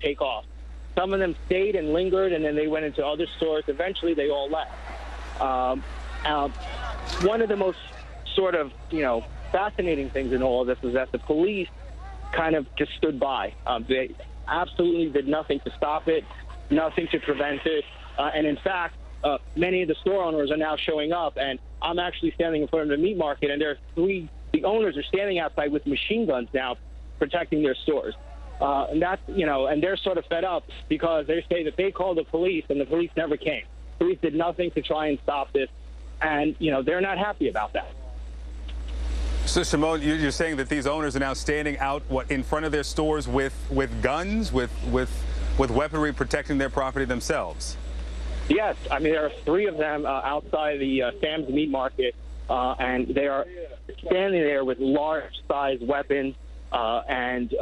take off. Some of them stayed and lingered, and then they went into other stores. Eventually, they all left. One of the most sort of, fascinating things in all of this is that the police kind of just stood by. They absolutely did nothing to stop it, nothing to prevent it. And in fact, many of the store owners are now showing up, and I'm actually standing in front of the meat market, and the owners are standing outside with machine guns now protecting their stores. And that's, and they're sort of fed up because they say that they called the police and the police never came. Police did nothing to try and stop this. And, they're not happy about that. So, Shimon, you're saying that these owners are now standing out, in front of their stores with guns, with weaponry protecting their property themselves? Yes. I mean, there are 3 of them outside the Sam's Meat Market, and they are standing there with large-sized weapons, and 2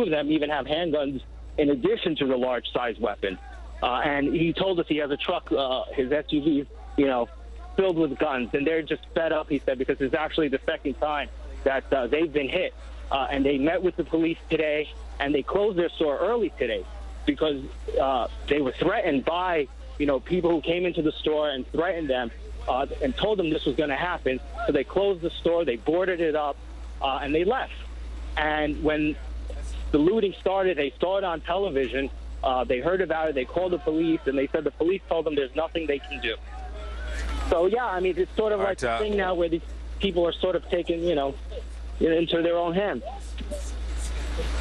of them even have handguns in addition to the large-sized weapons. And he told us he has a truck, his SUV, filled with guns, and they're just fed up, he said, because it's actually the second time that they've been hit. And they met with the police today, and they closed their store early today because they were threatened by, people who came into the store and threatened them and told them this was going to happen. So they closed the store, they boarded it up, and they left. And when the looting started, they saw it on television. They heard about it. They called the police, and they said the police told them there's nothing they can do. So, yeah, I mean, it's sort of like a thing now where these people are sort of taking, into their own hands.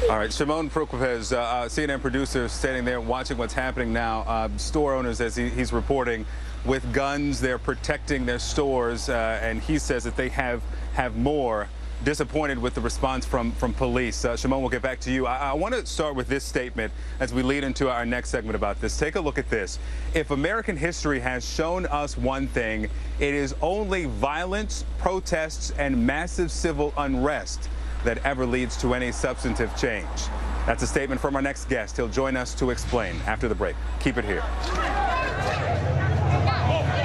All right, Shimon Prokopez, CNN producer, standing there watching what's happening now. Store owners, as he's reporting, with guns, they're protecting their stores, and he says that they have more. Disappointed with the response from police. Shimon, we'll get back to you. I want to start with this statement as we lead into our next segment about this. Take a look at this. If American history has shown us one thing, it is only violence, protests, and massive civil unrest that ever leads to any substantive change. That's a statement from our next guest. He'll join us to explain after the break. Keep it here.